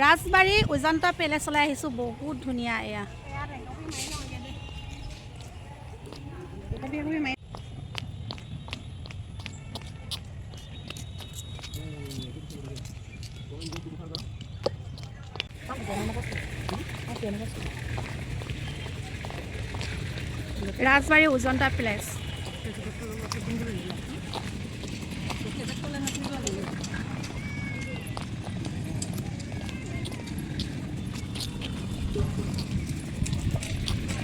ৰাজবাৰী উজন্ত পেলেচলৈ আহিছোঁ। বহুত ধুনীয়া এয়া। राजबाड़ी उजंता प्लेस।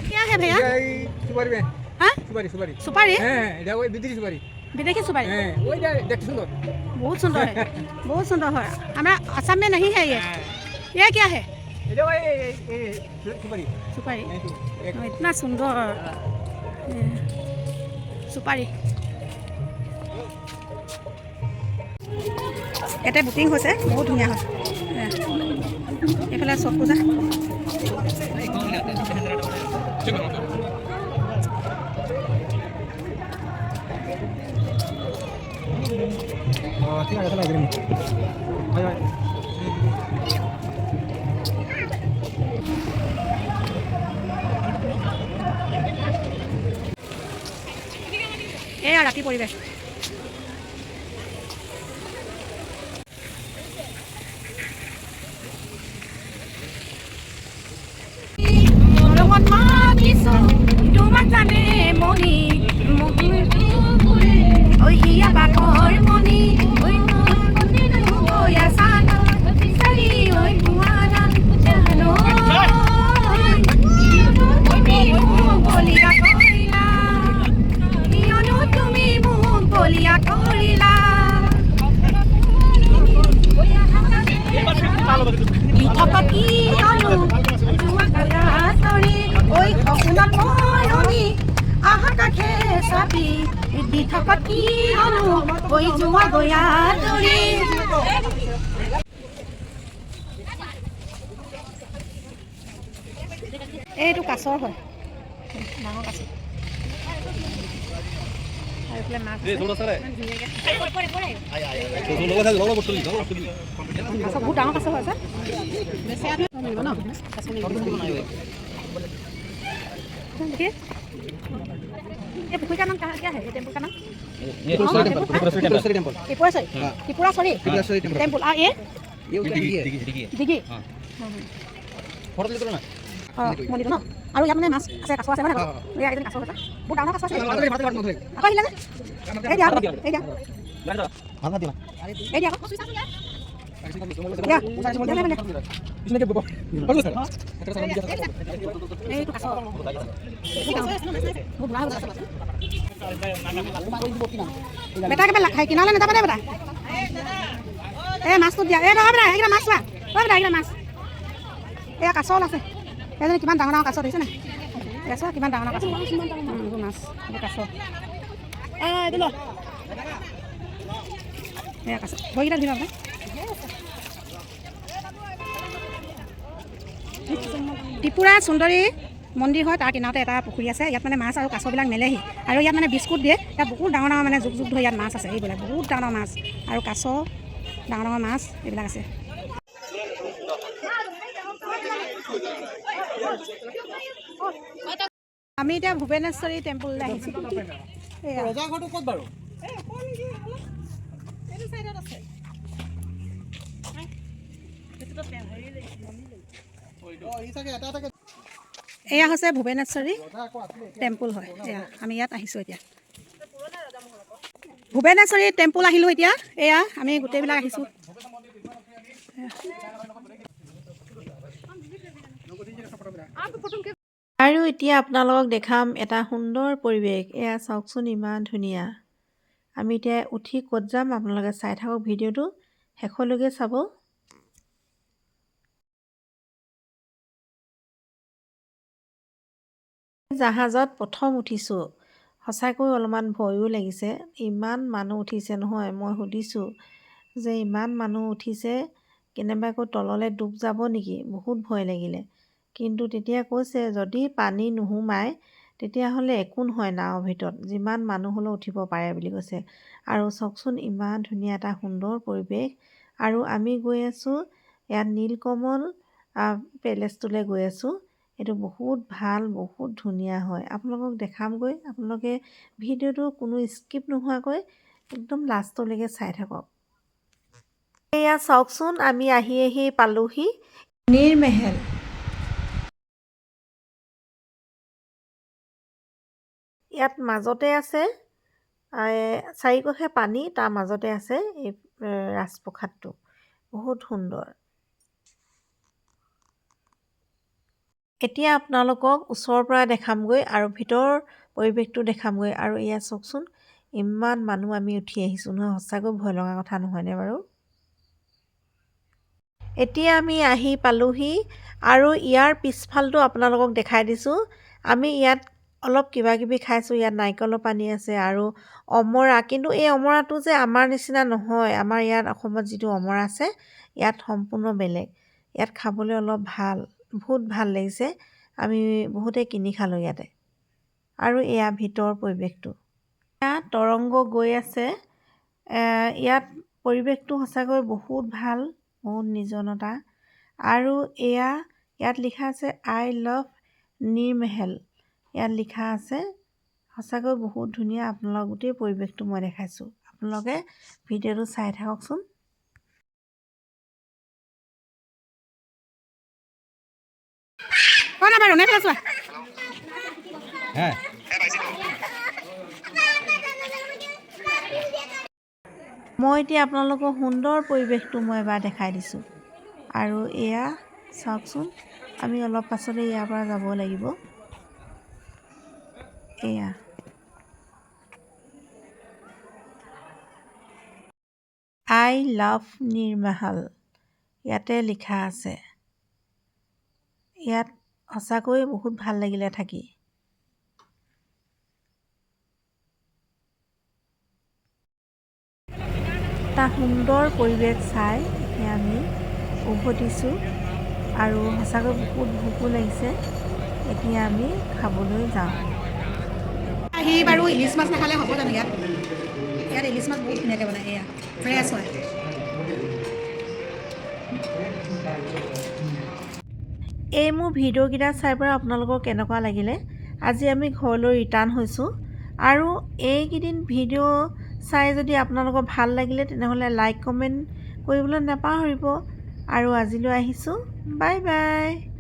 क्या है भैया? सुपारी में। हाँ? सुपारी सुपारी। सुपारी? हाँ, वो विदेशी सुपारी। विदेशी सुपारी? वो देखते सुंदर। बहुत सुंदर है, बहुत सुंदर है। हमारा असम में नहीं है ये। ये क्या है? सुपारी। सुपारी। इतना सुंदर सुपारी। ইয়াতে বুকিং হৈছে, বহুত ধুনীয়া হয়। এইফালে চব পূজা। এয়া ৰাতি পৰিৱেশ। এইটো কাছৰ হয়, ডাঙৰ কাছ। আৰু এইফালে মাছ বহুত ডাঙৰ কাছ হয়। देखिए ये पुखुरी का नाम क्या है? ये टेम्पल का नाम त्रिपुरासरी टेम्पल। ये दिघी মন্দিৰ ন। আৰু ইয়াত মানে মাছ আছে, কাছ আছে মানে ইয়াত কাছ আছে, বহুত ডাঙৰ কাছ আছে। আকৌ আহিলে যে এই দিয়া এই দিয়া এই দিয়া বেটা একেবাৰে খাই কিনালে নেযাবা দে বেটা। এই মাছটো দিয়া। এই নহয় বেটা, এইকেইটা মাছ চোৱা। বেটা এইকেইটা মাছ, এয়া কাছ আছে। এইজনী কিমান ডাঙৰ ডাঙৰ কাছ দেখিছে নাই? কাছ কিমান ডাঙৰ ডাঙৰ কাছ। মাছ কাছ এইটো ল। এয়া কাছ ভৰিকেইটা ধৰি লওক। ত্ৰিপুৰা সুন্দৰী মন্দিৰ হয়, তাৰ কিনাৰতে এটা পুখুৰী আছে। ইয়াত মানে মাছ আৰু কাছবিলাক মেলেহি, আৰু ইয়াত মানে বিস্কুট দিয়ে। ইয়াত বহুত ডাঙৰ ডাঙৰ মানে যুগ যুগ ধৰি ইয়াত মাছ আছে। এইবিলাক বহুত ডাঙৰ ডাঙৰ মাছ আৰু কাছ, ডাঙৰ ডাঙৰ মাছ এইবিলাক আছে। আমি এতিয়া ভূৱনেশ্বৰী টেম্পললৈ আহিছোঁ। ৰজাঘৰটো ক'ত বাৰু? এয়া হৈছে ভূৱনেশ্বৰী টেম্পল হয়। এয়া আমি ইয়াত আহিছোঁ এতিয়া। ভূৱনেশ্বৰী টেম্পল আহিলোঁ এতিয়া। এয়া আমি গোটেইবিলাক আহিছোঁ। আৰু এতিয়া আপোনালোকক দেখাম এটা সুন্দৰ পৰিৱেশ। এয়া চাওকচোন, ইমান ধুনীয়া। আমি এতিয়া উঠি ক'ত যাম আপোনালোকে চাই থাকক ভিডিঅ'টো শেষলৈকে চাব। জাহাজত প্ৰথম উঠিছোঁ, সঁচাকৈ অলপমান ভয়ো লাগিছে। ইমান মানুহ উঠিছে নহয়। মই সুধিছোঁ যে ইমান মানুহ উঠিছে, কেনেবাকৈ তললৈ ডুব যাব নেকি? বহুত ভয় লাগিলে। কিন্তু তেতিয়া কৈছে যদি পানী নোসোমায় তেতিয়াহ'লে একো নহয়, নাৱৰ ভিতৰত যিমান মানুহ হ'লেও উঠিব পাৰে বুলি কৈছে। আৰু চাওকচোন ইমান ধুনীয়া এটা সুন্দৰ পৰিৱেশ। আৰু আমি গৈ আছোঁ ইয়াত নীলকমল পেলেচটোলৈ গৈ আছোঁ। এইটো বহুত ভাল, বহুত ধুনীয়া হয়। আপোনালোকক দেখামগৈ। আপোনালোকে ভিডিঅ'টো কোনো স্কিপ নোহোৱাকৈ একদম লাষ্টলৈকে চাই থাকক। এয়া চাওকচোন, আমি আহি পালোহি নীৰমেহেল। ইয়াত মাজতে আছে চাৰিকাষে পানী, তাৰ মাজতে আছে এই ৰাজপ্ৰসাদটো। বহুত সুন্দৰ। এতিয়া আপোনালোকক ওচৰৰ পৰা দেখামগৈ আৰু ভিতৰৰ পৰিৱেশটো দেখামগৈ। আৰু এয়া চাওকচোন, ইমান মানুহ আমি উঠি আহিছোঁ নহয়, সঁচাকৈ ভয় লগা কথা নহয়নে বাৰু? এতিয়া আমি আহি পালোহি আৰু ইয়াৰ পিছফালটো আপোনালোকক দেখাই দিছোঁ। আমি ইয়াত অলপ কিবা কিবি খাইছোঁ। ইয়াত নাৰিকলৰ পানী আছে আৰু অমৰা, কিন্তু এই অমৰাটো যে আমাৰ নিচিনা নহয়। আমাৰ ইয়াত অসমত যিটো অমৰা আছে, ইয়াত সম্পূৰ্ণ বেলেগ। ইয়াত খাবলৈ অলপ ভাল, বহুত ভাল লাগিছে। আমি বহুতে কিনি খালোঁ ইয়াতে। আৰু এয়া ভিতৰৰ পৰিৱেশটো। ইয়াত তৰংগ গৈ আছে। ইয়াত পৰিৱেশটো সঁচাকৈ বহুত ভাল, বহুত নিৰ্জনতা। আৰু ইয়াত লিখা আছে আই লাভ নীৰমেহেল। ইয়াত লিখা আছে, সঁচাকৈ বহুত ধুনীয়া। আপোনালোকক গোটেই পৰিৱেশটো মই দেখাইছোঁ। আপোনালোকে ভিডিঅ'টো চাই থাককচোন। বাৰু নে পেলাইছোৱা মই এতিয়া আপোনালোকক সুন্দৰ পৰিৱেশটো মই এবাৰ দেখাই দিছোঁ। আৰু এয়া চাওকচোন, আমি অলপ পাছতে ইয়াৰ পৰা যাব লাগিব। এয়া আই লাভ নীৰমেহেল ইয়াতে লিখা আছে। ইয়াত সঁচাকৈ বহুত ভাল লাগিলে থাকি। এটা সুন্দৰ পৰিৱেশ চাই এতিয়া আমি উভতিছোঁ আৰু সঁচাকৈ বহুত ভোকো লাগিছে। এতিয়া আমি খাবলৈ যাওঁ। আহি বাৰু ইলিচ মাছ নাখালে হ'ব জানো? ইয়াত ইলিচ মাছ বহুত ধুনীয়াকৈ বনায়। এয়া ফ্ৰেছ হয়। এই মোৰ ভিডিঅ'কেইটা চাই পৰা আপোনালোকৰ কেনেকুৱা লাগিলে? আজি আমি ঘৰলৈ ৰিটাৰ্ণ হৈছোঁ। আৰু এইকেইদিন ভিডিঅ' চাই যদি আপোনালোকৰ ভাল লাগিলে, তেনেহ'লে লাইক কমেণ্ট কৰিবলৈ নাপাহৰিব। আৰু আজিলৈ আহিছোঁ, বাই বাই।